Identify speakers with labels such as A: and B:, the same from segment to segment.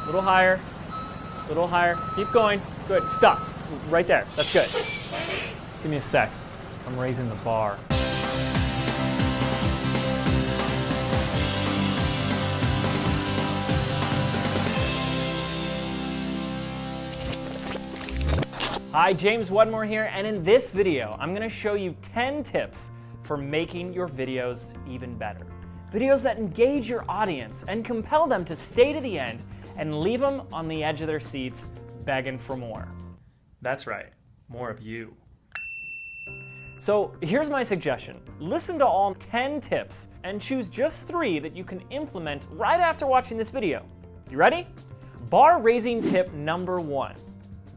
A: Little higher. Little higher. Keep going. Good. Stop. Right there. That's good. Give me a sec. I'm raising the bar. Hi, James Wedmore here, and in this video, I'm gonna show you 10 tips for making your videos even better. Videos that engage your audience and compel them to stay to the end and leave them on the edge of their seats begging for more. That's right, more of you. So here's my suggestion. Listen to all 10 tips and choose just 3 that you can implement right after watching this video. You ready? Bar raising tip number 1.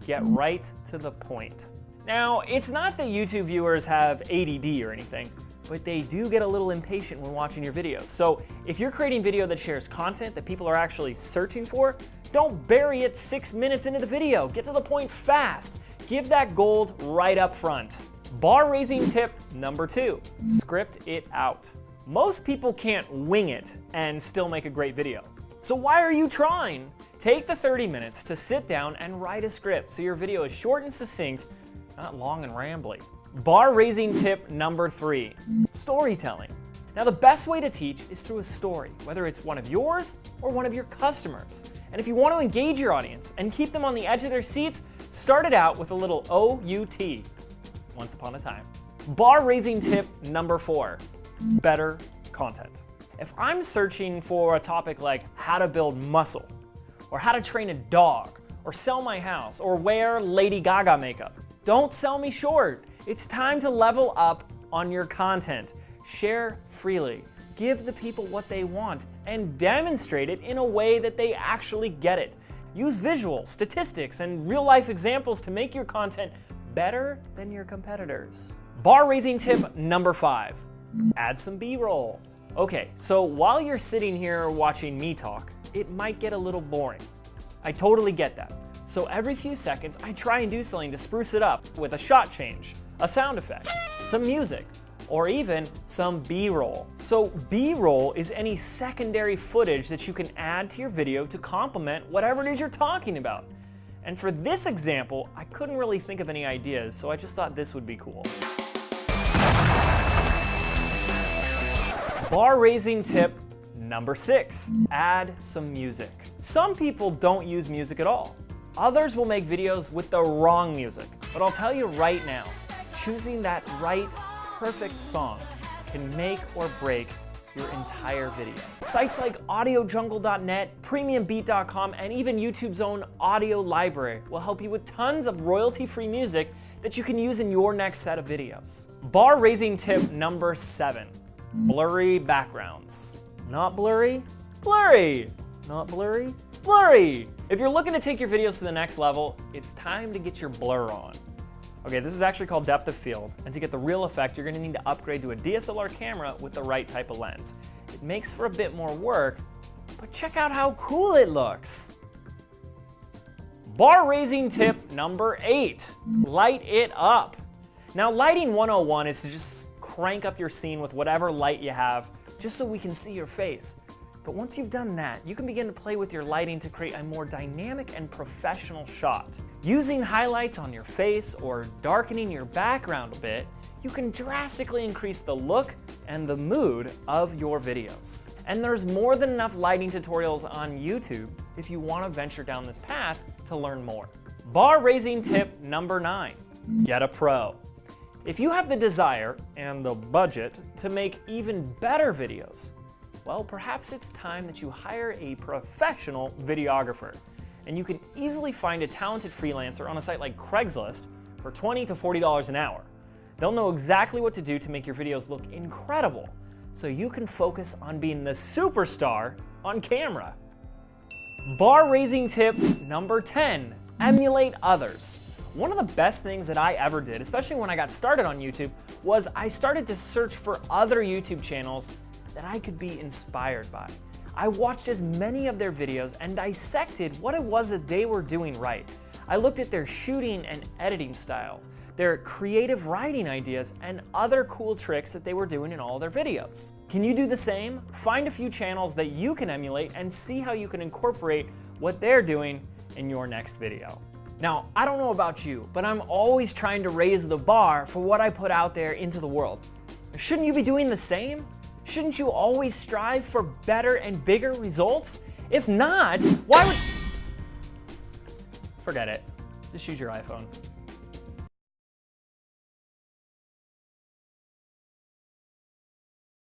A: Get right to the point. Now, it's not that YouTube viewers have ADD or anything, but they do get a little impatient when watching your videos. So if you're creating video that shares content that people are actually searching for, don't bury it 6 minutes into the video. Get to the point fast. Give that gold right up front. Bar raising tip number 2, script it out. Most people can't wing it and still make a great video. So why are you trying? Take the 30 minutes to sit down and write a script so your video is short and succinct, not long and rambly. Bar raising tip number 3, storytelling. Now the best way to teach is through a story, whether it's one of yours or one of your customers. And if you want to engage your audience and keep them on the edge of their seats, start it out with a little OUT, once upon a time. Bar raising tip number 4, better content. If I'm searching for a topic like how to build muscle, or how to train a dog, or sell my house, or wear Lady Gaga makeup, don't sell me short. It's time to level up on your content. Share freely, give the people what they want, and demonstrate it in a way that they actually get it. Use visuals, statistics, and real-life examples to make your content better than your competitors. Bar raising tip number 5, add some B-roll. Okay, so while you're sitting here watching me talk, it might get a little boring. I totally get that. So every few seconds, I try and do something to spruce it up with a shot change, a sound effect, some music, or even some B-roll. So B-roll is any secondary footage that you can add to your video to complement whatever it is you're talking about. And for this example, I couldn't really think of any ideas, so I just thought this would be cool. Bar raising tip number 6, add some music. Some people don't use music at all. Others will make videos with the wrong music. But I'll tell you right now, choosing that right, perfect song can make or break your entire video. Sites like audiojungle.net, premiumbeat.com, and even YouTube's own audio library will help you with tons of royalty-free music that you can use in your next set of videos. Bar raising tip number 7, blurry backgrounds. Not blurry, blurry. Not blurry, blurry. If you're looking to take your videos to the next level, it's time to get your blur on. Okay, this is actually called depth of field, and to get the real effect, you're gonna need to upgrade to a DSLR camera with the right type of lens. It makes for a bit more work, but check out how cool it looks. Bar raising tip number 8, light it up. Now, lighting 101 is to just crank up your scene with whatever light you have, just so we can see your face. But once you've done that, you can begin to play with your lighting to create a more dynamic and professional shot. Using highlights on your face or darkening your background a bit, you can drastically increase the look and the mood of your videos. And there's more than enough lighting tutorials on YouTube if you want to venture down this path to learn more. Bar raising tip number 9, get a pro. If you have the desire and the budget to make even better videos, well, perhaps it's time that you hire a professional videographer. And you can easily find a talented freelancer on a site like Craigslist for $20 to $40 an hour. They'll know exactly what to do to make your videos look incredible, so you can focus on being the superstar on camera. Bar raising tip number 10, emulate others. One of the best things that I ever did, especially when I got started on YouTube, was I started to search for other YouTube channels that I could be inspired by. I watched as many of their videos and dissected what it was that they were doing right. I looked at their shooting and editing style, their creative writing ideas, and other cool tricks that they were doing in all their videos. Can you do the same? Find a few channels that you can emulate and see how you can incorporate what they're doing in your next video. Now, I don't know about you, but I'm always trying to raise the bar for what I put out there into the world. Shouldn't you be doing the same? Shouldn't you always strive for better and bigger results? If not, why would... Forget it. Just use your iPhone.